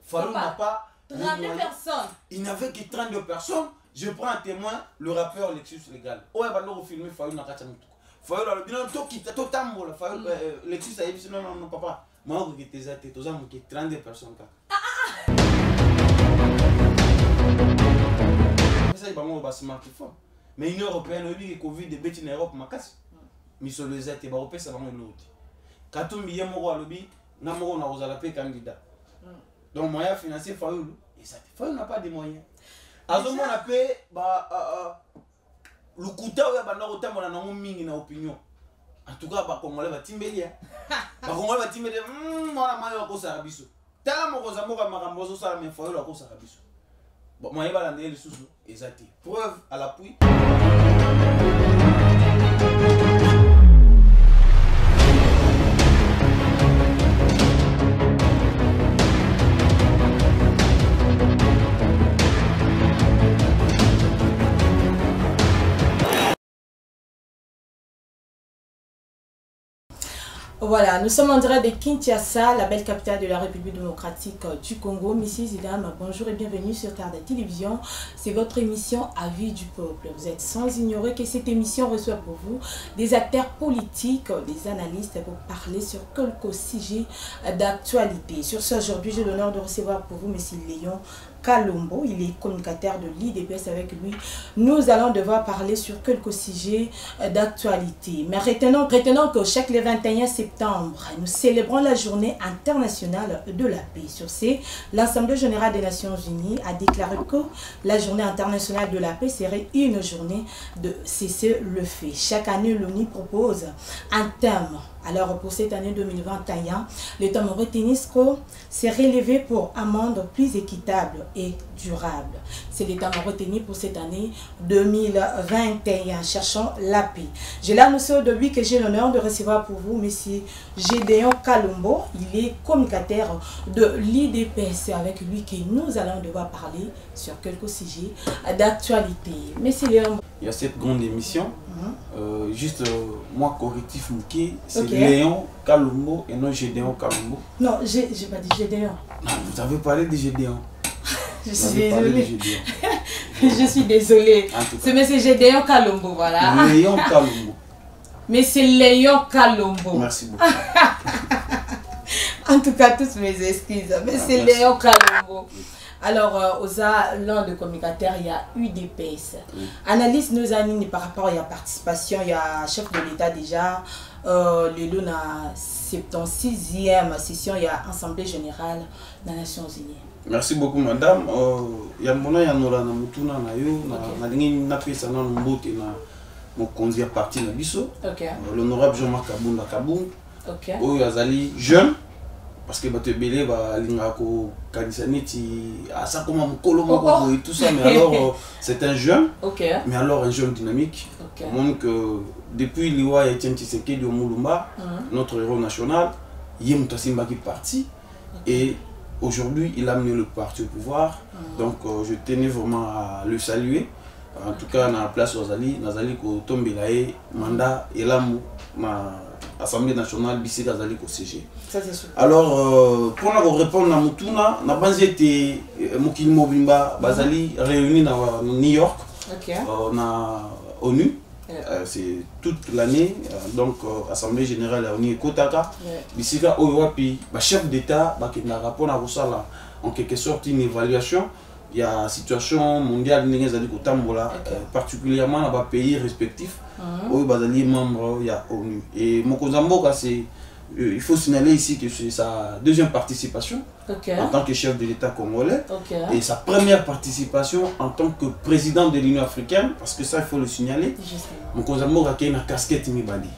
Fayou n'a pas 32 personnes. Il n'avait que 32 personnes. Je prends un témoin, le rappeur Lexus Légal. Oh, il va nous filmer Fayou n'a pas de Fayou dans le bilan, Lexus a dit non, non, papa. Moi, je suis 32 personnes. Ça, il va me smartphone. Mais l'Union européenne, il y a Covid, des bêtises en Europe, mais sur les aides, ça va me l'autre. Quand on vient à lobby, on a un candidat. Donc, moyen financier, Fayou n'a pas de moyens. À ce moment, on a payé le coût de la opinion. En tout cas, les Congolais vont timber. Les Congolais vont timber. Moi, je suis un peu de tellement que je suis un peu de Fayou, je suis un peu de bon, moi, je vais aller les sous. Exact. Preuve à l'appui. Voilà, nous sommes en direct de Kinshasa, la belle capitale de la République démocratique du Congo. Messieurs et dames, bonjour et bienvenue sur Terre de Télévision. C'est votre émission Avis du peuple. Vous êtes sans ignorer que cette émission reçoit pour vous des acteurs politiques, des analystes pour parler sur quelques sujets d'actualité. Sur ce, aujourd'hui, j'ai l'honneur de recevoir pour vous M. Léon Kalombo, il est communicateur de l'IDPS. Avec lui, nous allons devoir parler sur quelques sujets d'actualité. Mais retenons que chaque le 21 septembre, nous célébrons la journée internationale de la paix. Sur ce, l'Assemblée générale des Nations Unies a déclaré que la journée internationale de la paix serait une journée de cessez-le-feu. Chaque année, l'ONU propose un thème. Alors pour cette année 2021, le thème retenu s'est relevé pour un monde plus équitable et durable. C'est le thème retenu pour cette année 2021. Cherchons la paix. J'ai l'annoncé de lui que j'ai l'honneur de recevoir pour vous M. Gédéon Kalombo. Il est communicateur de l'IDPS. Avec lui que nous allons devoir parler sur quelques sujets d'actualité. Monsieur Léon. Il y a cette grande émission. Juste moi, correctif Mouké, c'est Léon Kalombo et non Gédéon Kalombo. Non, j'ai pas dit Gédéon. Non, vous avez parlé de Gédéon. Je suis désolée. Je suis désolée. C'est M. Gédéon Kalombo, voilà. Léon Kalombo. Mais c'est Léon Kalombo. Merci beaucoup. En tout cas, toutes mes excuses. Mais c'est Léon Kalombo. Alors, l'un des communicateurs, il y a UDPS. Analyse nos amis par rapport à la participation. Il y a chef de l'État déjà. Le 76e session, il y a Assemblée générale des Nations Unies. Merci beaucoup, madame. Il y a mon aïe Mutuna na yo, na lingi na pesa na mbote na mokonzi ya parti na biso. L'honorable Jean-Marc Kabunda Kabung. Oyo azali jeune. Parce que bato belé va lingako kanisaniti asa comme mukolo moko et tout ça, mais alors c'est un jeune. Mais alors un jeune dynamique. Donc depuis Liwa Etienne Tshisekedi au Mulumba, notre héros national, Yem Tassimba qui est parti et aujourd'hui il a amené le parti au pouvoir. Donc je tenais vraiment à le saluer. En tout cas, dans la place Ozali, Nazali ko tombelae mandat et là ma Assemblée nationale bisi Nazali ko CG. Alors pour nous répondre à Mutuna, na banzi été Mokili Mobimba Bazali réunis dans New York. Na ONU. C'est toute l'année, donc Assemblée générale à ONU Kotaka. Bisi ka Owapi, chef d'État, qui n'a rapport à Rossala en quelque sorte une évaluation. Il y a la situation mondiale particulièrement dans les pays respectifs où les membres il y a ONU. Et Mokozamboka, il faut signaler ici que c'est sa deuxième participation en tant que chef de l'État congolais et sa première participation en tant que président de l'Union africaine, parce que ça il faut le signaler. Mokozamboka qui a une casquette Mibali.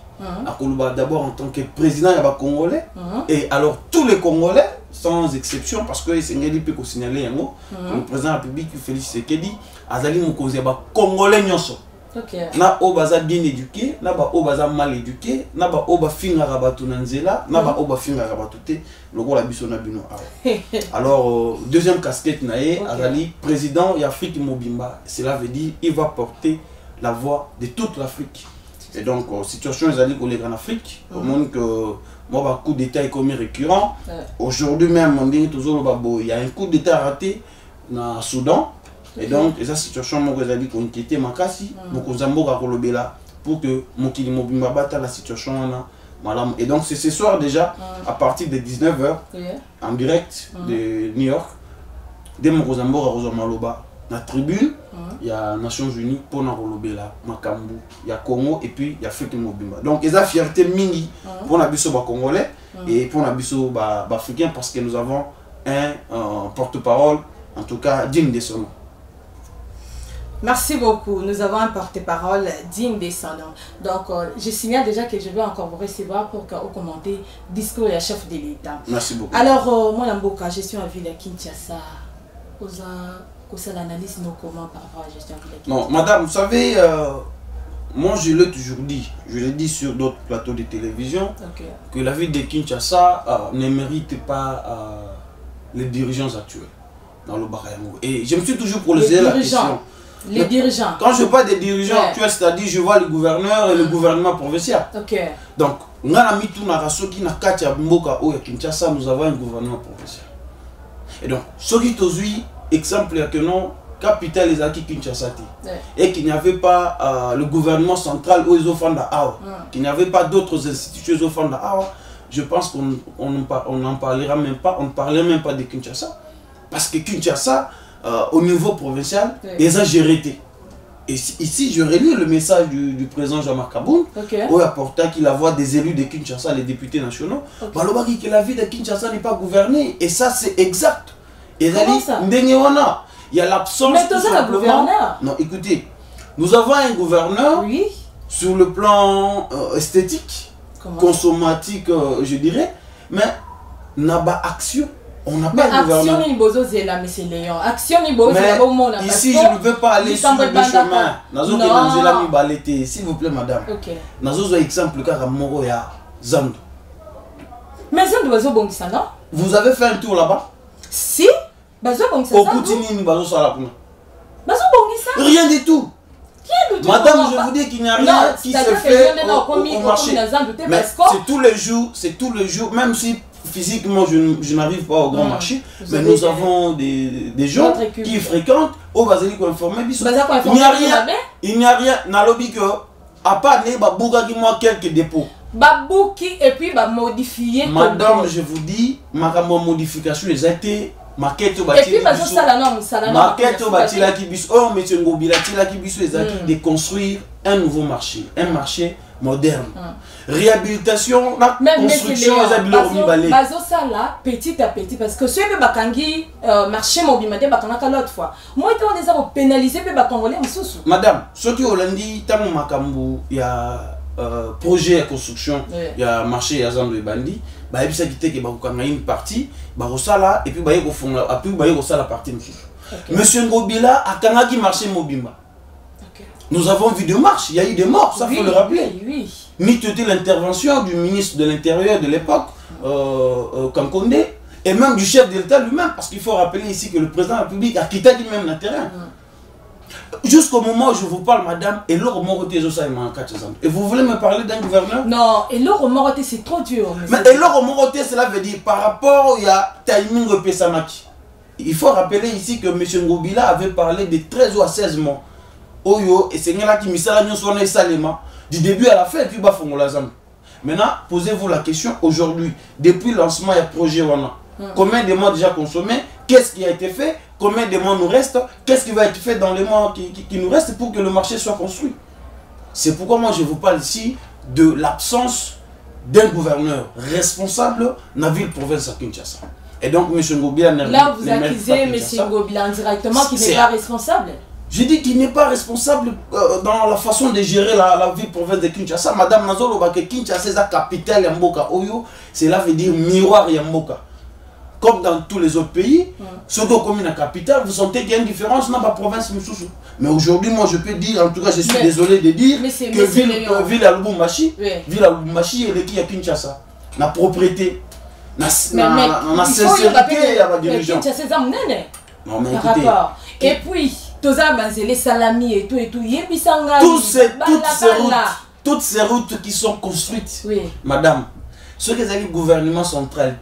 D'abord en tant que président congolais et alors tous les Congolais sans exception, parce que c'est un peu signalé le président de la République Félix Tshisekedi azali mokonzi ba congolais nyonso. Na obaza bien éduqué, na ba obaza mal éduqué, na ba oba finga rabatu nanzela, na ba oba finga rabatu te lokola biso na bino awa. Alors deuxième casquette nae azali président d'Afrique Mobimba, cela veut dire il va porter la voix de toute l'Afrique. Et donc situation ezali ko en Afrique, au monde que Moi, coup d'état est commis récurrent. Aujourd'hui même, il y a un coup d'état raté dans le Soudan. Et donc, cette situation, moi, j'ai dit qu'on était makasi, beaucoup zamboka kolobela pour que mon kilimo bata la situation là. Et donc, c'est ce soir déjà, à partir de 19h, en direct de New York, dès mon zamboka rozamaloba, dans la tribune, il y a Nations Unies pour na kolobela, Makambu, il y a Congo et puis il y a Afrique Mobimba. Donc, ils ont fierté mingi pour la biso congolais et pour la biso africain parce que nous avons un porte-parole, en tout cas digne de son nom. Merci beaucoup. Nous avons un porte-parole digne de son nom. Donc, je signale déjà que je vais encore vous recevoir pour commenter le discours du chef de l'État. Merci beaucoup. Alors, moi, Namboka, gestion à ville à Kinshasa. L'analyse nous comment par rapport à la gestion à ville à Kinshasa? Non, madame, vous savez, moi je l'ai toujours dit, je l'ai dit sur d'autres plateaux de télévision, que la ville de Kinshasa ne mérite pas les dirigeants actuels dans le Barayango. Et je me suis toujours posé la question. Les dirigeants. Quand je parle des dirigeants actuels, c'est-à-dire je vois le gouverneur et le gouvernement provincial. Donc, nous avons Kinshasa, nous avons un gouvernement provincial. Et donc, ce qui est exemple que non, capitale les acquis Kinshasa. Et qu'il n'y avait pas le gouvernement central où ils ont fait qu'il n'y avait pas d'autres institutions où ils ont fait je pense qu'on n'en parlera même pas, on ne parlait même pas de Kinshasa. Parce que Kinshasa, au niveau provincial, ils ont géré. Et ici, je relis le message du président Jean-Marc Kaboun, où il apporta qu'il a voix des élus de Kinshasa, les députés nationaux. Que la ville de Kinshasa n'est pas gouvernée. Et ça, c'est exact. Et comment ça? Il y a l'absence de gouverneur. Non, écoutez, nous avons un gouverneur sur le plan esthétique, consommatique, je dirais, mais n'a pas action. On n'a pas de gouvernement. Mais ici, je ne veux pas aller sur le chemin. S'il vous plaît, madame. Nazo exemple car Moro ya Zando. Mais Zando non? Vous avez fait un tour là-bas? Si. Rien du tout. Madame, je vous dis qu'il n'y a rien qui se fait au marché. Mais c'est tous les jours, même si physiquement je n'arrive pas au grand marché, mais nous avons des gens qui fréquentent au Basilique informé. Il n'y a rien. Nalobi que à part quelques dépôts. Et puis modifier. Madame, je vous dis, ma modification les a été maquette au bâtiment. Et puis maquette au bâtiment qui bis. Oh, monsieur Ngobila, qui bis de construire un nouveau marché, un marché moderne. Réhabilitation, la construction des habiletés. Petit à petit, parce que ceux qui marché mobile, l'autre fois. Moi, on les a pénalisés, madame, ceux qui ont lundi, il y a projet de construction, il y a marché, il y a Zando et Bandi. Il y a une partie, et puis il y a la partie. Monsieur Ngobila a Kanaki marché Mobimba. Nous avons vu des marches, il y a eu des morts, ça faut le rappeler. Ni l'intervention du ministre de l'Intérieur de l'époque, Kankonde, et même du chef de l'État lui-même, parce qu'il faut rappeler ici que le président de la République a quitté lui-même le terrain. Jusqu'au moment où je vous parle, madame, et l'or moroté, et vous voulez me parler d'un gouverneur? Non, et l'or moroté, c'est trop dur. Mais et l'or moroté, cela veut dire par rapport à timing Pesamaki. Il faut rappeler ici que M. Ngobila avait parlé de 13 ou à 16 mois. Oyo, et c'est là qui misala nyosone salema du début à la fin et puis bafongola zam. Maintenant, posez-vous la question aujourd'hui, depuis le lancement du projet Wana, combien de mois déjà consommés, qu'est-ce qui a été fait, combien de mois nous reste, qu'est-ce qui va être fait dans les mois qui nous restent pour que le marché soit construit. C'est pourquoi moi je vous parle ici de l'absence d'un gouverneur responsable dans la ville-province à Kinshasa. Et donc M. Ngobila n'est pas. Là vous accusez M. Ngobila indirectement qui n'est pas responsable. Je dis qu'il n'est pas responsable dans la façon de gérer la ville-province de Kinshasa. Madame Nazolo, que Kinshasa est la capitale Yamboka Oyo, cela veut dire miroir Yamboka. Comme dans tous les autres pays, ceux qui ont commis la capitale, vous sentez qu'il y a une différence dans la province Moussoussou. Mais aujourd'hui, moi je peux dire, en tout cas je suis désolé de dire, que ville à Lubumbashi, elle est qui à Kinshasa. La propriété, la sincérité, il y a des dirigeants. Non mais écoutez. Et puis, les salamis et tout, toutes ces routes qui sont construites, madame, Ce que le gouvernement central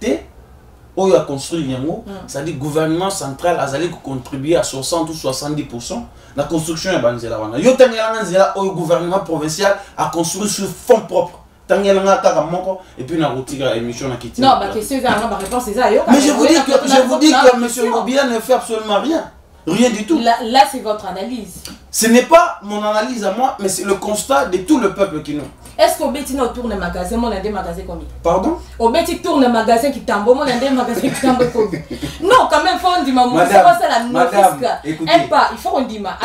où il a construit Yango, ça dit gouvernement central a contribué à 60 ou 70% la construction de Banzela. Yo Tangelanga au gouvernement provincial a construit sur fonds propres. Tangelanga et puis on a retiré la émission qui non, mais je vous dis que M. Ngobila ne fait absolument rien. Rien du tout. Là c'est votre analyse. Ce n'est pas mon analyse à moi, mais c'est le constat de tout le peuple qui nous. Est-ce qu'au Betty tourne magasin, mon des magasins combien? Pardon? Au Betty tourne magasin qui tambo, mon des magasins qui tambo combien? Non, quand même, faut on dit maman, c'est pas ça la novice. Il faut on dit ma.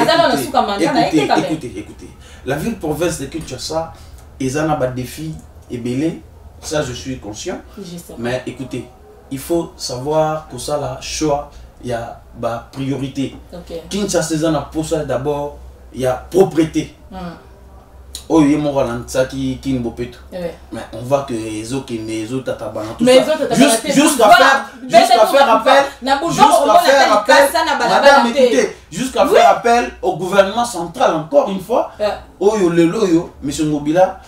Écoutez. La ville-province de Kinshasa, ils ont un défi et belé. Ça, je suis conscient. Mais écoutez, il faut savoir que ça, la choix, il y a bah, priorité. Kinshasa, ils ont pour ça d'abord, il y a propriété. Oh, il y a mon ralenti qui est mais on voit que les autres jusqu'à faire appel, madame, écoutez, jusqu'à faire appel au gouvernement central encore une fois. Oh, M. Ngobila,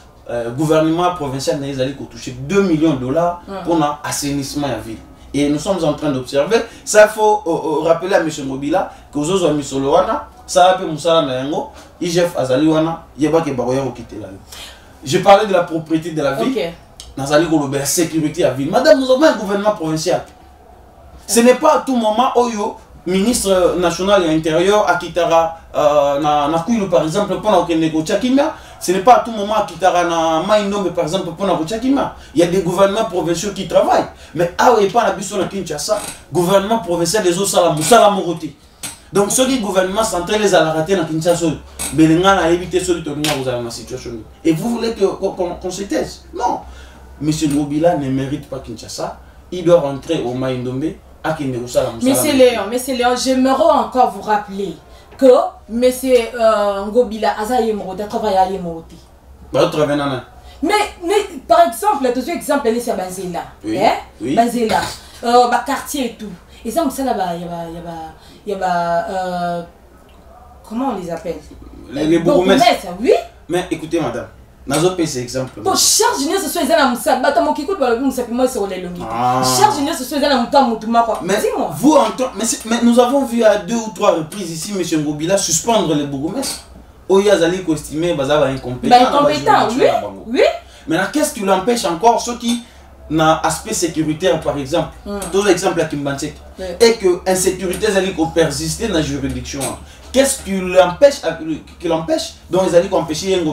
gouvernement provincial n'a touché 2 millions de dollars pour l'assainissement de la ville. Et nous sommes en train d'observer, ça il faut rappeler à M. Ngobila que aux autres Misoloana, ça a pu Moussala Nayango, IGF Azaliwana, Yebake Baroya quitter la ville. Je parlais de la propriété de la ville, Nazali Golobé, la sécurité à la ville. Madame, nous avons un gouvernement provincial. Ce n'est pas à tout moment, Oyo, ministre national et intérieur, à Kitara, par exemple, pour Kimia. Ce n'est pas à tout moment à Kitara, na Maindombe, par exemple, pour Kimia. Il y a des gouvernements provinciaux qui travaillent. Mais ah oui, pas la biso na Kinshasa, gouvernement provincial des autres Salamoussala Moroti. Donc, ce qui est gouvernement central, les a raté dans Kinshasa, mais les gens ont évité ce qui est dans la situation. Et vous voulez qu'on se taise? Non. M. Ngobila ne mérite pas Kinshasa. Il doit rentrer au Maïndombe à Kinshasa. Monsieur Léon, j'aimerais encore vous rappeler que M. Ngobila a travaillé à Yemoti. Mais par exemple, tout exemple, c'est à Banzela. Banzela, quartier et tout. Et ça, il y a comment on les appelle? Les bourgmestres. Oui. Mais écoutez, madame, dans un pays, c'est exemple. Pour chaque jeunesse, ce soit les gens qui ont qui écoutent, sur les longues. Chaque jeunesse, ce soit les gens qui ont mais vous, mais nous avons vu à 2 ou 3 reprises ici, M. Ngobila suspendre les bourgmestres. Oyazali estimé Bazaba incompétent. Incompétent, oui. Maintenant, qu'est-ce qui l'empêche encore? Ceux qui n'a aspect sécuritaire par exemple, deux exemples à Kimbansek, et que insécurité elle persister dans la juridiction. Qu'est-ce qui l'empêche? Donc ils allaient empêcher M.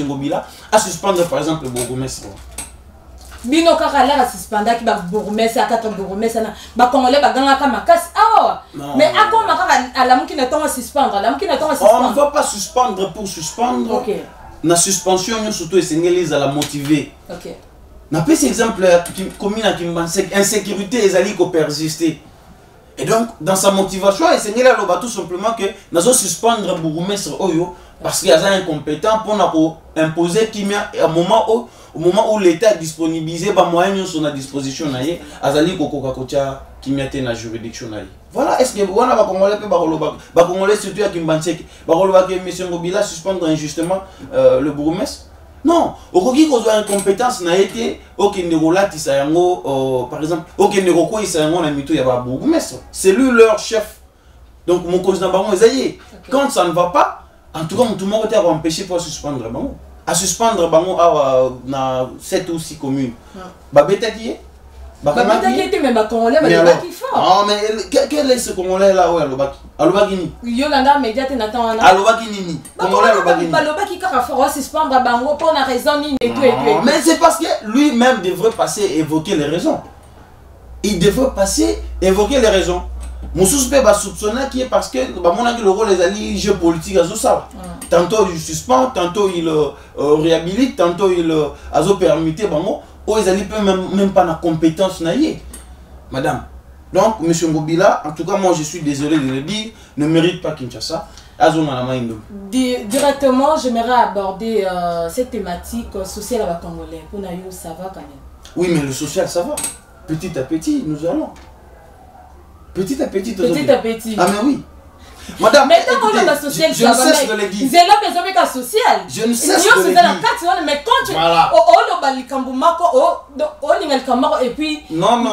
Ngobila à suspendre par exemple le bourgmestre. Bino kaka la suspendre qui ba bourgmestre à 4 bourgmestre ba congolais ba ganga kama casse mais à quoi makaka la mki na tonga suspendre la mki na tonga suspendre. On ne va pas suspendre pour suspendre. OK. La suspension surtout est à la motiver. OK. N'a pas cet exemple commune à Kimbansek, insécurité et ali persister. Et donc dans sa motivation, il a tout simplement que nous allons suspendre bourgmestre Oyo parce qu'il y a un incompétent pour imposer Kimia au moment où l'État a disponibilisé les moyens sur la disposition azali kokoka kocha Kimia te na juridiction. Voilà, est-ce que vous avez un Congolais surtout à Kimbansek, que M. Ngobila suspendre injustement le bourgmestre? Non, au cas où une compétence n'a été aucun par exemple, aucun neuroko isayango na mito ya ba bourgmestre. C'est lui leur chef. Donc mon cause n'a pas quand ça ne va pas, en tout cas tout le monde est empêché pour suspendre bango. À suspendre bango na 7 ou 6 communes. Ba beta qui est mais ba congolais ba qui fort. Ah mais quel est ce congolais là ouais alobaki ni Yolanda médiate n'attend alobaki nini congolais alobaki ni alobaki ka fort suspendre bango pour la raison ni et tout. Mais c'est parce que lui-même devrait passer évoquer les raisons. Il devrait passer évoquer les raisons. Mon suspect va soupçonner qui est parce que le rôle des alliés géopolitiques à ça. Tantôt il suspend, tantôt il réhabilite, tantôt il a permis bango. Ils n'ont même pas la compétence. Madame. Donc, M. Ngobila, en tout cas, moi je suis désolé de le dire, ne mérite pas Kinshasa. Directement, j'aimerais aborder cette thématique sociale à Congolais. Pour nous, ça va quand même. Oui, mais le social, ça va. Petit à petit, nous allons. Petit à petit. Petit à petit. Ah, mais oui. Madame, mais tant qu'on a social, je ne cesse de le dire. C'est l'homme des hommes social. Je ne cesse de le dire. Mais quand tu... Voilà. Et puis... Non.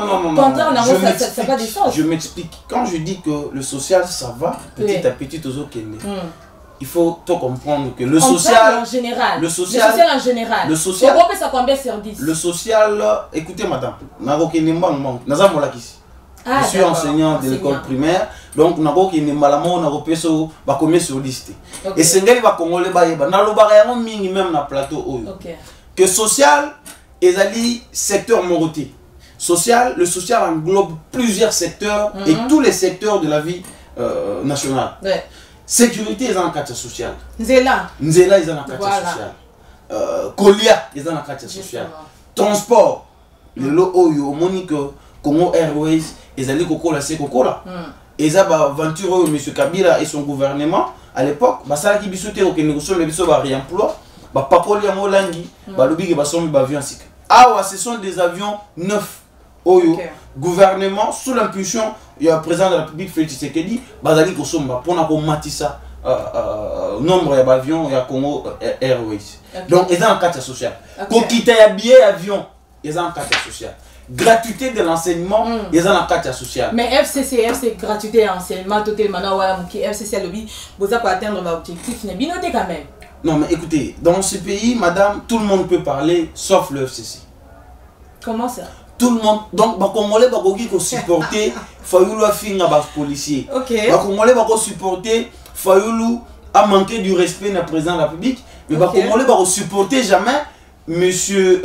Ça va des sens. Je m'explique. Quand je dis que le social, ça va, petit à petit, aux autres, il faut tout comprendre que le social... en général. Le social en général. Le social... ça combien sur 10? Le social... Écoutez, madame. Je suis enseignant de l'école primaire, donc je suis combien sur liste. Et c'est ce que Congolais même na plateau. Que social, est secteur moroté. Social, le social englobe plusieurs secteurs et tous les secteurs de la vie nationale. Sécurité, ils ont un cadre social. Nzela, ils ont un cadre social. Colia, ils ont un cadre social. Transport, le lot au Monique, Congo Airways, ils allaient Coca-Cola, c'est Coca-Cola. Ils ont aventuré M. Kabila et son gouvernement à l'époque. Ça qui bisouté au négociation le biso ba réemploi, ba pakoli en Molangi, ba lobi ba sommi ba avion sik. Ah, ce sont des avions neufs. Oyo gouvernement sous l'impulsion du président de la République Félix Tshisekedi, bazali kosomba pour na ko matisa nombre d'avions ya Congo Airways. Donc ils ont un cadre social. Pour quitter ya billet avion, ils ont un cadre social. Gratuité de l'enseignement, ils ont un cadre social. Mais FCC gratuité de l'enseignement, totalement FCC lobby, vous avez atteindre l'objectif, n'est bien noté quand même. Non mais écoutez, dans ce pays, madame, tout le monde peut parler sauf le FCC. Comment ça? Tout le monde, donc les Congolais vont supporter Fayoulou a fini à policier. Les Congolais vont supporter Fayoulou a manqué du respect du président de la République. Mais les Congolais vont supporter jamais monsieur,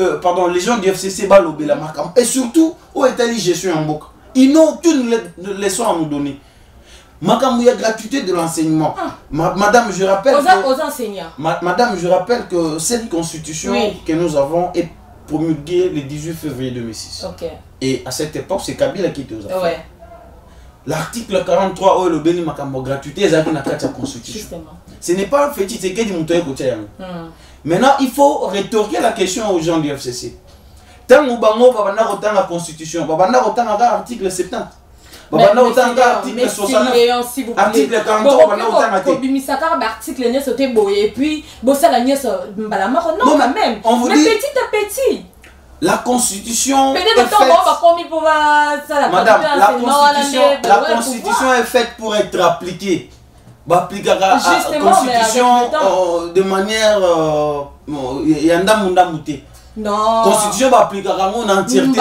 les gens du FCC balobé la marque. Et surtout, où est la gestion en boucle? Ils n'ont aucune leçon à nous donner. Il y a gratuité de l'enseignement. Madame, je rappelle aux enseignants. Madame, je rappelle que cette constitution que nous avons est promulguée le 18 février 2006. Et à cette époque, c'est Kabila qui était aux affaires. L'article 43, le béni makambo gratuité, c'est la constitution. Ce n'est pas fait c'est que du Maintenant, il faut rétorquer la question aux gens du FCC. Tant que bango babana rotan la constitution, babana rotan l'article 70. Babana rotan l'article 69. Article 43 babana rotan la article ne sauté boye et puis bossa la nièce balama non même. On vous dit petit à petit. La constitution est faite... Madame, la constitution est faite pour être appliquée. La constitution de manière... Non. Constitution va appliquer en entièreté.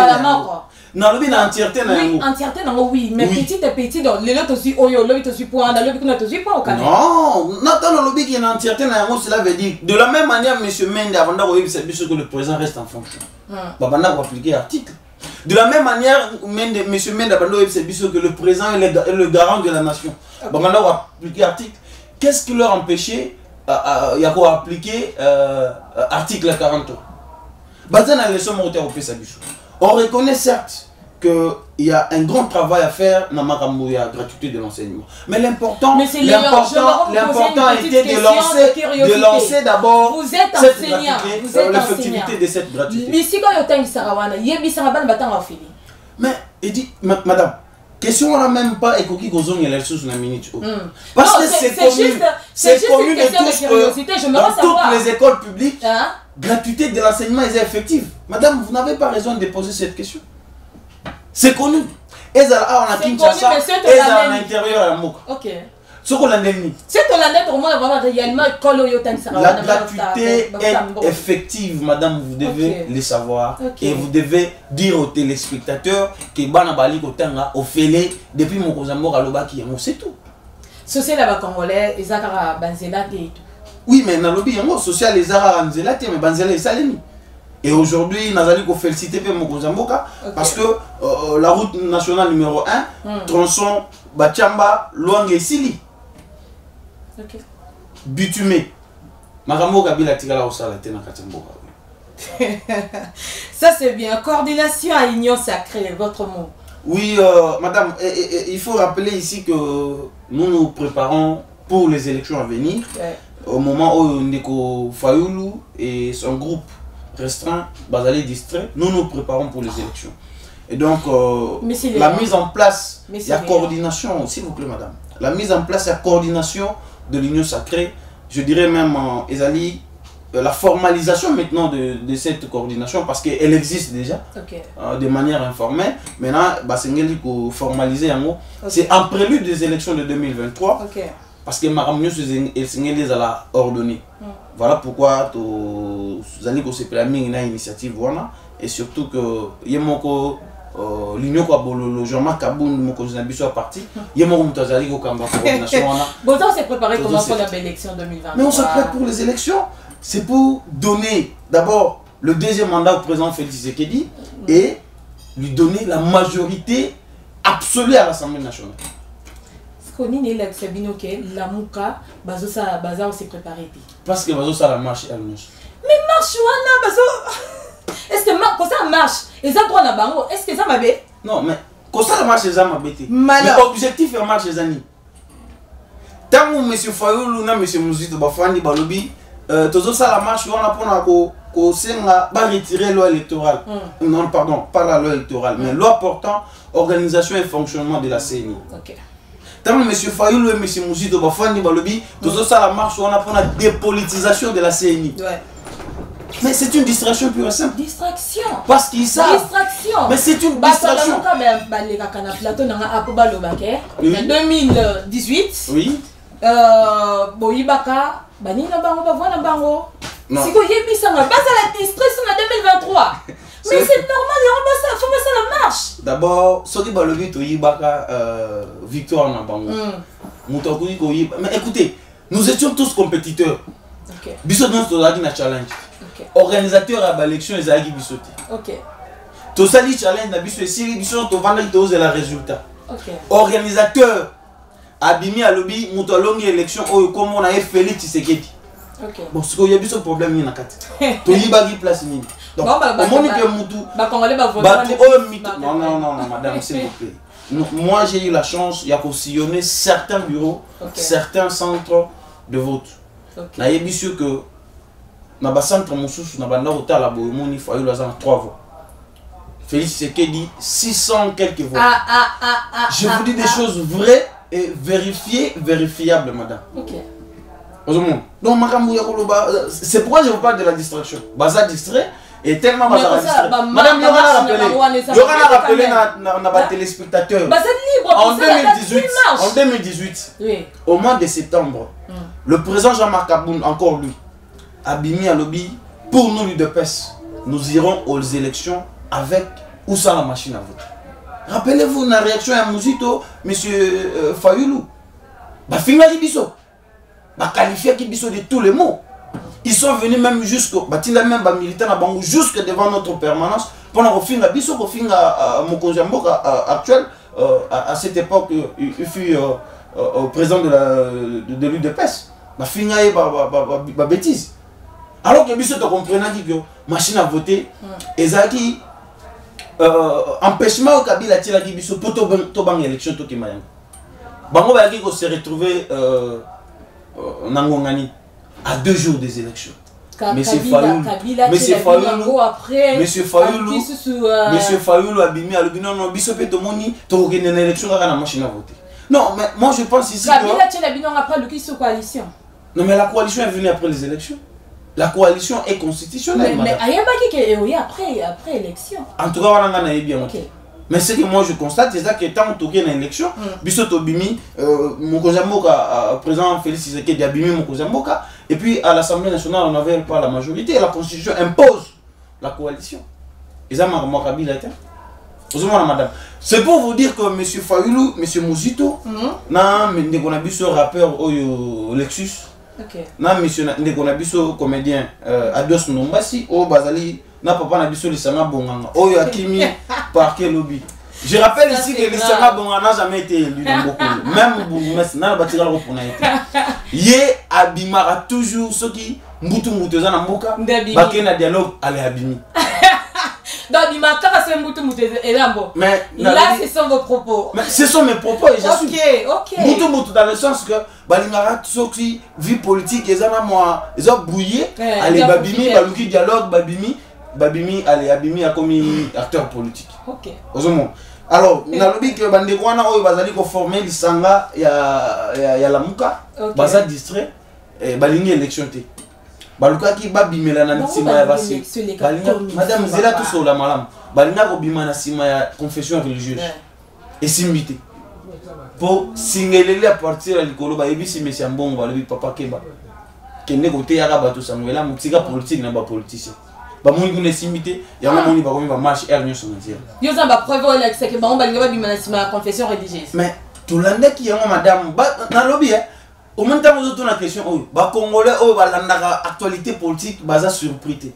Non, entièreté. Oui, entièreté, oui. Mais petit à petit, les autres aussi, l'autre aussi point, l'autre aussi point au Canada. Non, non, lobby qui est entièreté, cela veut dire. De la même manière, M. Mende, avant d'avoir que le président reste en fonction. Babana va appliquer l'article. De la même manière, M. Mende, avant d'avoir que le président est le garant de la nation. Babana va appliquer l'article. Qu'est-ce qui leur empêchait d'appliquer l'article 43? Bazana les sommes au on reconnaît certes qu'il y a un grand travail à faire dans la gratuité de l'enseignement. Mais l'important était de lancer d'abord l'effectivité de cette gratuité. Mais, il dit, madame, question on n'a même pas écouté qu'on ait les ressources dans la minute. Parce que c'est connu de tous dans toutes les écoles publiques. Gratuité de l'enseignement est effective. Madame, vous n'avez pas raison de poser cette question. C'est connu. Et ça, on a Kinshasa, et ça, à l'intérieur à Mouk. Ok. Ce qu'on a dit. La gratuité est effective, madame, vous devez le savoir. Et vous devez dire aux téléspectateurs que Bana Bali Kotanga au Félé depuis mon cousin à Lobaki. C'est tout. Ceci là-bas congolais, ils ont Banzela et tout. Oui, mais dans le lobby, social, les arabes, mais Banzela est salé. Et aujourd'hui, nous allons féliciter Mokuzamboka parce que la route nationale numéro 1, tronçon Bachamba, Luange et Sili. Bitumé. Maramoka Bilatikala au Salaté na Katamboka. Ça c'est bien. Coordination à l'union sacrée, votre mot. Oui, madame, il faut rappeler ici que nous nous préparons pour les élections à venir. Au moment où Ndeko Fayoulou et son groupe restreint, Bazali distrait, nous nous préparons pour les élections. Et donc, la mise en place, la coordination, s'il vous plaît madame, la mise en place, la coordination de l'Union sacrée, je dirais même Ezali, la formalisation maintenant de cette coordination, parce qu'elle existe déjà de manière informelle. Maintenant, il faut formaliser. C'est en prélude des élections de 2023, parce que Maramnios les a ordonné. Voilà pourquoi vous allez se plamer une initiative, et surtout que l'Union Jean-Marc Kaboun mon parti Bonjour, c'est préparé comment pour l'élection 2023. Mais on se prête pour les élections. C'est pour donner d'abord le deuxième mandat au président Félix Tshisekedi et lui donner la majorité absolue à l'Assemblée nationale. Ce qu'on dit, c'est que la Mouka, Bazosa s'est préparé. Parce que Bazosa la marche elle marche. Mais marche Bazo. Est-ce que ça marche? Et ça droit là-bas, est-ce que ça m'a bé? Non, mais quand ça marche, ça m'a bêté. L'objectif est marche les amis. Tant que M. Fayoulou ou M. Mouzito Bafandi Balobi, tout ça la marche, on a pour retirer la loi électorale. Non, pardon, pas la loi électorale, mais loi portant organisation et fonctionnement de la CENI. Tant que M. Fayoulou et M. Mouzito Bafandi Balobi, tout ça la marche, on a pour la dépolitisation de la CENI. Mais c'est une distraction pure et simple. Distraction. Parce qu'ils savent. Distraction. Mais c'est une distraction. En 2018. Oui. Boyibaka, Banina Bango, Bavana Bango. C'est quoi Yébissanga? Bas à la distraction en 2023. Mais c'est normal, il faut mettre ça la marche. D'abord, ce qui va le but, Yibaka, victoire en Bango. Mais écoutez, nous étions tous compétiteurs. Bissot nous a dit un challenge. Organisateur à l'élection, ils ont dit Bissot. Tout ça, le challenge, Bissot, si Bissot, tu vas donner la résultat. Organisateur. Abimi à lobby, nous avons une élection comme on a fait Félix Tshisekedi. Bon, ce qu'il y a ce problème, il y a tu y a place. Donc, non, madame, s'il vous plaît. Moi, j'ai eu la chance de sillonner certains bureaux, certains centres de vote. Il y a sûr que dans le centre, il faut y avoir 3 voix. Félix Tshisekedi, 600 quelques voix. Je vous dis des choses vraies et vérifiables, madame. Donc, c'est pourquoi je vous parle de la distraction. Baza distrait et tellement Baza distrait. Madame, il y aura rappelé dans les téléspectateurs. En 2018, au mois de septembre, le président Jean-Marc Kaboun, encore lui, Abimi à lobby, pour nous, l'UDPS, nous irons aux élections avec ou sans la machine à voter. Rappelez-vous la réaction à Mouzito, M. Fayoulou. Fingali Bisso. Qualifié Bisso de tous les mots. Ils sont venus même jusqu'à jusque devant notre permanence pendant que Bisso, Mokonjamboka actuel, à cette époque, il fut président de l'UDPS. Fingali bêtise. Alors que Bisso comprenait que machine à voter, Ezaki. Empêchement au Kabila Tila Kibiso pour une élection to Kimayang. Bango Bayaki se retrouver Nangongani à 2 jours des élections. Monsieur Fayoulou Abimi a le non biso pe to moni to gagner une élection dans la machine à voter. Non, mais moi je pense ici Kabila Tila Bino n'a pas le qui sur coalition. Non mais la coalition est venue après les élections. La coalition est constitutionnelle. Mais il y a pas qui après élection. En tout cas, on a bien. Mais ce que moi je constate, c'est que tant qu'on a une élection, Bissot Obimi, Mokozamboka, président Félix Tshisekedi Abimi Mokozamboka, et puis à l'Assemblée nationale, on n'avait pas la majorité, et la Constitution impose la coalition. Et ça, madame. C'est pour vous dire que M. Fayoulou, M. Mouzito, on a vu ce rappeur Lexus. Na monsieur Ndekonabiso comédien Ados Nombasi au Bazali na papa na biso lisanga bonganga oyo akimi parquet lobby. Je rappelle ici que lisanga bonganga n'a jamais été élu dans beaucoup. Même Boumès na batira le pour na été. Yé abimara toujours ceux qui mbutu za na mboka bakena dialogue ale abimi. Donc, il m'a cassé et mais là, ce sont vos propos. Mais ce sont mes propos et j'assume. Ok. Moutou dans le sens que Balingara, ceux qui vivent politique, ils ont brouillé. Allez, Babimi, Balouki dialogue, Babimi, allez, Abimi a commis acteur politique. Ok. Alors, nalobi que bandeko wana oyo bazali ko former lisanga ya Lamuka, baza distrait balingi élection te. Baluka ki babimela na sima ya basi. Madame Zela tout sur la malam. Balinga ko bima na sima ya confession religieuse. Et simbité. Pour singelele à partir de likolo ba ebisi monsieur Mbongo balobi papa Keba. Kende côté ya bato sanwela mutika politique na ba politicien. Ba moni ko nesimité ya moni ba ko ba marche er nyo sonzia. Yo za ba preuve la que ba on balinga ba bima na sima ya confession religieuse. Mais tout l'ande qui yango madame na lobi au même temps vous la question oh ba congolais oh ba landaka actualité politique baza surpris.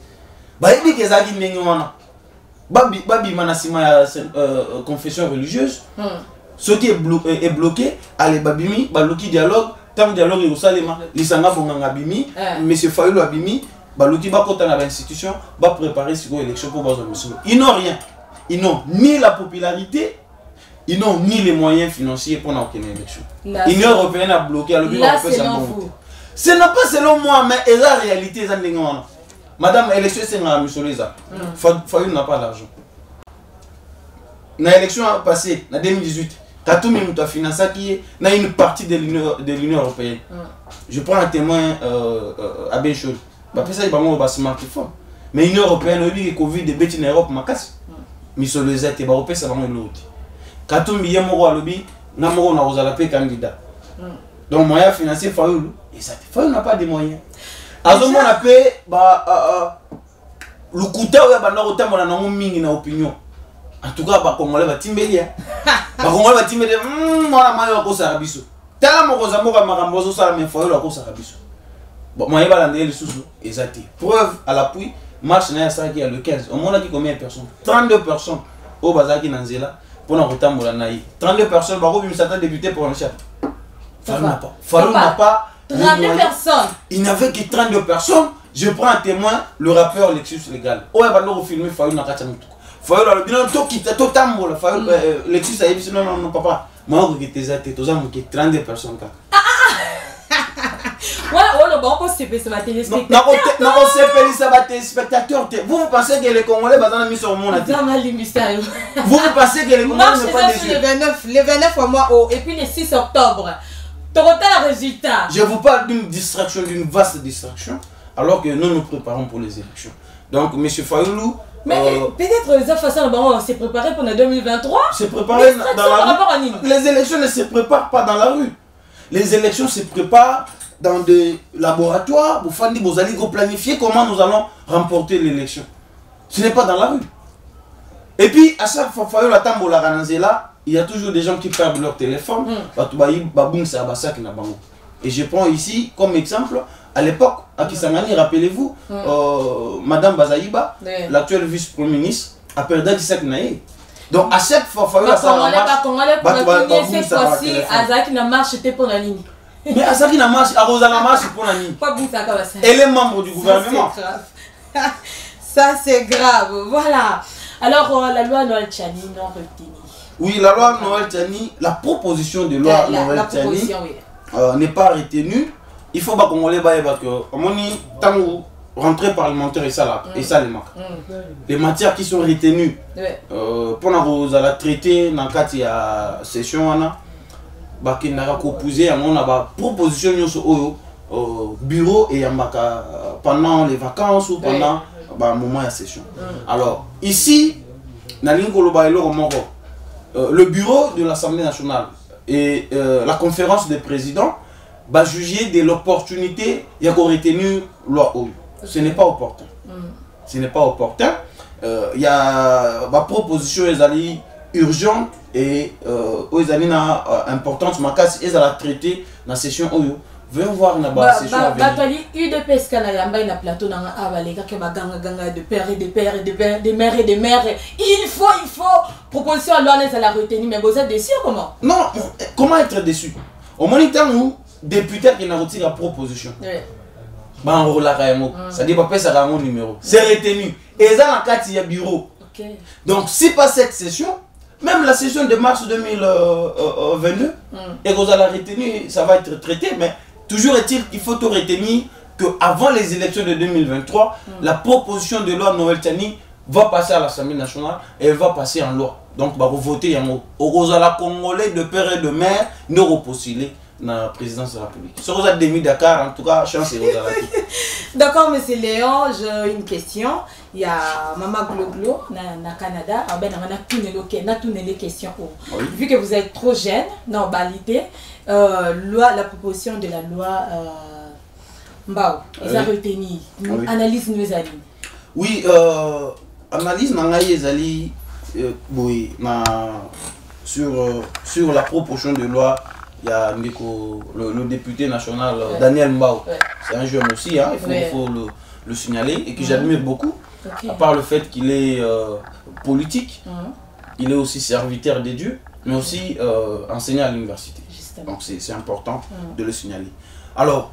Ba ebi ke zaki ndenge wana. Babi manasima ya confession religieuse. Ce qui est bloqué, allez babimi, baluki dialogue, tant dialogue au salema, lisanga bonganga bimi, monsieur Fayulu abimi, baluki bakota na l'institution, va préparer sur l'élection pour bazo monsieur. Ils n'ont rien. Ils n'ont ni la popularité, ils n'ont ni les moyens financiers pour aucune élection. L'Union européenne a bloqué alors ce n'est pas selon moi mais la réalité ça madame élection c'est na monsieur Leza. Fayulu n'a pas d'argent. Na élection passée en 2018 Katoumi a financé qui est une partie de l'Union européenne. Je prends un témoin à Benchol. Ça il va smartphone. Mais l'Union européenne a dit que Covid est bête en Europe makas. Mais sur les aides, européens ça va l'autre. Katoumi y a mon lobby, n'a mon on a paix candidat. Donc moyen financier Fayulu, et ça Fayulu n'a pas de moyens. Azo mon a paix le kuta ya banda otamo na ngo mingi na opinion. En tout cas, les Congolais vont timbeli. Les Congolais vont timbeli. Moi, je vais faire ça. Tellement que je vais faire ça, mais il faut faire ça. Bon, moi, je vais aller les sous. Exact. Preuve à l'appui, marche na ça qui est le 15. On a dit combien de personnes? 32 personnes au bazar qui n'en là pour nous retamber la naïe. 32 personnes, bah oui, certains députés pour un chef. Fallou n'a pas. Fallou n'a pas. 32 personnes. Il n'y avait que 32 personnes. Je prends un témoin, le rappeur Lexus Légal. Oh, il va nous filmer Fallou n'a pas. Fayulu le bilan to kita to tambola Fayulu Lexus a dit non papa moi que tes athées tous amis qui 32 personnes ka voilà on va pas se passer ma téléspectateur non on se paye ça ba téléspectateur vous pensez que les Congolais bazana mis sur mon dans ma mystérieux vous pensez que les Congolais ne pas déçus le 29 au mois et puis le 6 octobre total résultat je vous parle d'une distraction d'une vaste distraction alors que nous nous préparons pour les élections donc monsieur Fayulu. Mais peut-être les façon on s'est préparé pour le 2023. C'est préparé dans la rue. Les élections ne se préparent pas dans la rue. Les élections se préparent dans des laboratoires. Vous allez planifier comment nous allons remporter l'élection. Ce n'est pas dans la rue. Et puis à chaque fois il y a toujours des gens qui perdent leur téléphone. Et je prends ici comme exemple. À l'époque, à Kisangani, rappelez-vous, Madame Bazaïba, l'actuelle vice-premier ministre, a perdu Kisak Naé. Donc à chaque fois, il faut que cette fois-ci, Azaki n'a marche pour la ligne. Mais Azaki n'a marche, Arosa n'a marche pour la ligne. Elle est membre du gouvernement. Ça c'est grave. Voilà. Alors la loi Noël Tchani non retenue. Oui, la loi Noël Tchani, la proposition de loi Noël Tchani n'est pas retenue. Il faut pas qu'on les baille parce que tant rentrée parlementaire et ça les marque. Les matières qui sont retenues pour nous la traiter dans le cadre de la session qui n'a pas proposé on a proposition au bureau et pendant les vacances ou pendant le moment de la session. Alors ici le bureau de l'Assemblée nationale et la conférence des présidents va juger de l'opportunité il y a qu'on retenu loi. Ce n'est pas opportun. Ce n'est pas opportun. Il y a ma proposition est urgente et importante. Ma casse est à la traiter dans la session Oyo. Venons voir la session à venir. UDPS Kanayamba na plateau na avalé que baganga ganga de père et de père et de père des mères et des mères. Il faut proposition à loi à la retenue mais vous êtes déçu comment? Non, comment être déçu? Au moniteur nous député qui n'a retiré la proposition. Ça dit pas ça numéro. C'est retenu. Et ça dans le bureau. Donc si pas cette session, même la session de mars 2022, et vous allez la retenir, ça va être traité, mais toujours est-il qu'il faut tout retenir qu'avant les élections de 2023, la proposition de loi Noël Tchani va passer à l'Assemblée nationale et elle va passer en loi. Donc, va voter en haut. La Congolais de père et de mère ne repostuler dans la présidence de la République. Si vous êtes demi Dakar, en tout cas, chance et D'accord, monsieur Léon, j'ai une question. Il y a Maman Gloglo, na Canada. On a tous les questions. Oui. Vu que vous êtes trop jeune, normalité, la proposition de la loi Mbao, ils ont retenu. Analyse nous amis. Oui, analyse nous amis. Oui, sur la proposition de loi, il y a le député national Daniel Mbao. C'est un jeune aussi, hein, il faut le signaler, et que j'admire beaucoup. À part le fait qu'il est politique, il est aussi serviteur des dieux, mais aussi enseignant à l'université. Donc c'est important de le signaler. Alors,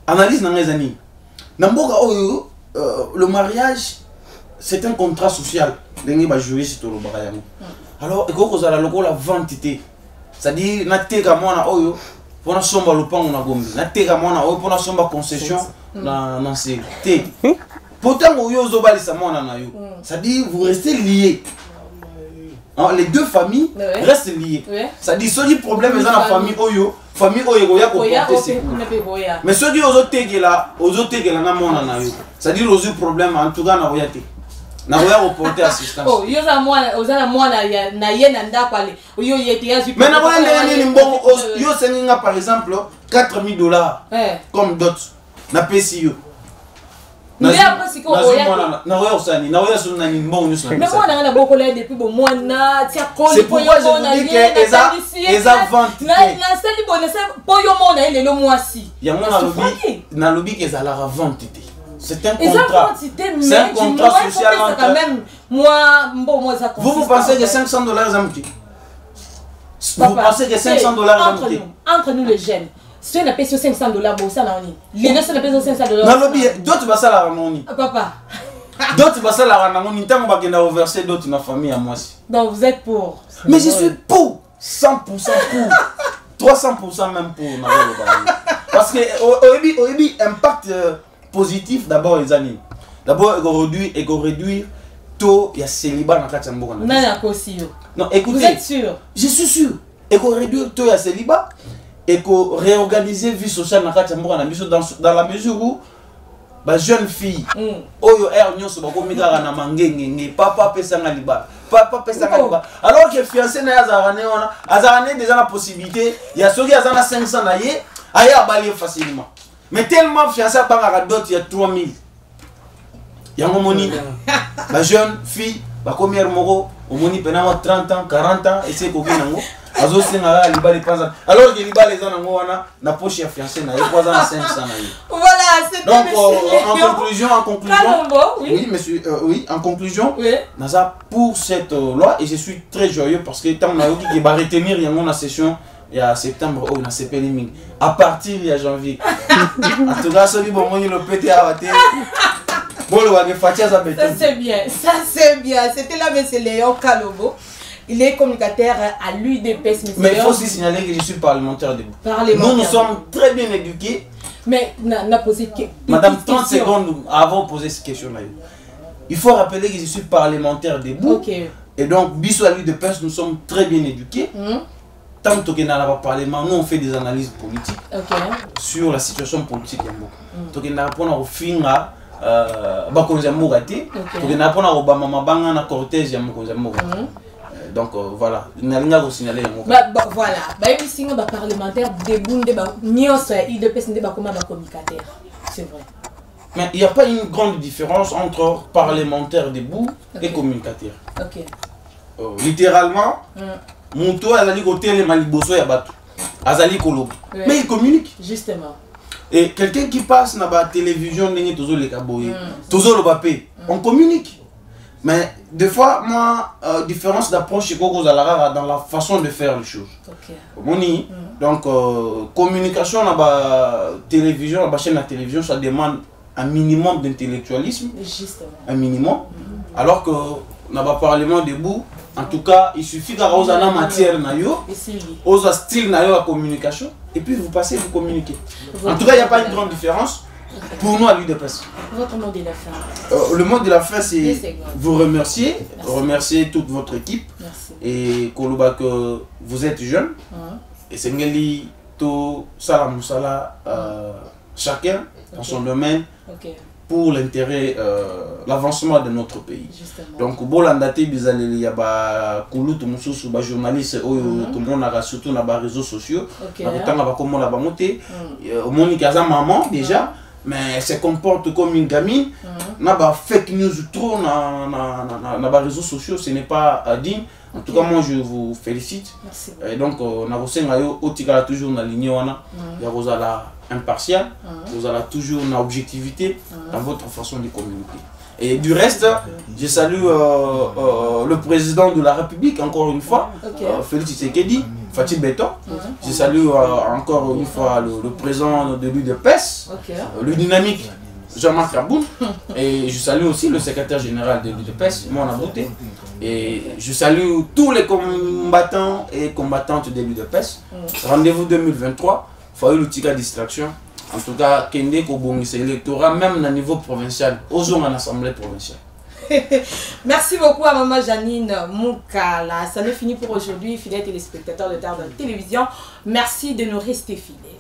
analyse dans les années. Le mariage, c'est un contrat social. Alors, il faut que la vente, c'est-à-dire que pour la somba le pan on a gomme, pour la somba concession dans ces thé. Pourtant, c'est-à-dire vous restez liés. Les deux familles restent liées. C'est-à-dire que si problème est dans la famille Oyo, famille Oyo mais ceux qui ont été là, c'est-à-dire qu'ils ont problème en tout cas na Oyate. Na Oya reporter assistance. Oh, yo za mwana na ye na ndako ale. Yo yete ya mais na Oya ni mbongo yo senga par exemple $4,000 comme dot na pesi yo. Mais après c'est qu'on Oya na Oya osani na Oya sona ni mbongo nyuso na. Mais mwana na boko là depuis bon mwana tia koli. C'est pourquoi je dis que eza vente. Na sali bonne ça po yo mona ele lo mwasi. Ya mwana na lobi que eza la vente. C'est un contrat. C'est un contrat social quand même. Vous pensez que $500 amouti? Vous pensez que $500 amouti? Entre nous les jeunes, si on a payé $500, ça n'a rien. Les gens ont payé $500. Non, d'autres va ça la ramoni. Papa. D'autres va ça la ramoni. Tant qu'on va reverser d'autres dans la famille à moi. Donc vous êtes pour? Mais je suis pour. 100% pour. 300% même pour. Parce que au début, impact positif d'abord les années. D'abord, il faut réduire taux il y a célibat dans la Kamboka. Non, écoutez. Vous êtes sûr? Je suis sûr. Il faut réduire taux il y a célibat et faut réorganiser vie sociale dans la Kamboka dans la mesure où les jeunes filles, oyo er nyonso bako mikara na mangenge papa pesa ngaliba. Papa pesa ngaliba. Alors que fiancé na azarane déjà la possibilité, il y a ceux qui ont 500 na ye, aye abali facilement. Mais tellement fiancé à Bangara d'autres, il y a 3000. Il y a un moni. La jeune fille, la première moro, au moni pendant 30 ans, 40 ans, et c'est qu'on a alors que les balles na poche fiancé na 3 ans 500 voilà, c'est donc en conclusion oui monsieur oui en conclusion naza pour cette loi et je suis très joyeux parce que tant on a eu qui va retenir il y a une session il y a septembre on a CP liming à partir il y a janvier en tout cas celui bon le pété à water ça c'est bien c'était là monsieur Léon Kalobo. Il est communicateur à l'UDPS. Mais il faut aussi signaler que je suis parlementaire debout. Nous sommes très bien éduqués. Mais on a posé Madame, 30 secondes avant de poser cette question-là. Il faut rappeler que je suis parlementaire debout. Okay. Et donc, bisous à l'UDPS, nous sommes très bien éduqués. Tant que nous n'avons pas parlement, nous on fait des analyses politiques sur la situation politique. Donc, nous avons au fin donc voilà, signaler voilà, parlementaire c'est vrai. Mais il n'y a pas une grande différence entre parlementaire debout et communicateur. Littéralement, mon toit a dit côté les maliboso ya batu. Azali kolobo. Mais il communique. Justement. Et quelqu'un qui passe dans la télévision, on communique. Mais des fois, moi, différence d'approche dans la façon de faire les choses. Donc, communication dans la télévision, la chaîne de télévision, ça demande un minimum d'intellectualisme. Un minimum. Alors que dans le Parlement debout, en tout cas, il suffit d'avoir une matière, un style de communication, et puis vous passez, vous communiquez. En tout cas, il n'y a pas une grande différence. Pour nous, à l'UDPS. Votre mot de la fin. Le mot de la fin, c'est vous remercier. Remercier toute votre équipe. Merci. Et Koloba, que vous êtes jeune. Et c'est Ngeli, tout Salam Moussala, chacun dans son domaine. Pour l'intérêt, l'avancement de notre pays. Justement. Donc, Bolandate, Bizaleli, il y a Koulou, tout le monde, journaliste, tout le monde a surtout dans les réseaux sociaux. Il y a comment la monter. Au monde, il y a maman déjà, mais se comporte comme une gamine. Il y a fake news trop dans les réseaux sociaux, ce n'est pas digne. En tout cas, moi je vous félicite. Merci. Et donc, on a toujours dans la ligne, vous allez impartial, vous allez toujours dans l'objectivité dans votre façon de communiquer. Et du reste, je salue le président de la République, encore une fois, Félix Tshisekedi, Fatih Beton. Je salue encore une fois le président de l'UDPS, le dynamique Jean-Marc Kaboun. Et je salue aussi le secrétaire général de l'UDPS, Mona Bouté. Et je salue tous les combattants et combattantes de l'UDPS. Rendez-vous 2023, il faut eu l'outil distraction. En tout cas, Kende Kobongi, c'est l'électorat même au niveau provincial, aux en assemblée provinciale. Merci beaucoup à Maman Janine Moukala. Ça nous finit pour aujourd'hui, fidèles téléspectateurs de Terre de Télévision. Merci de nous rester fidèles.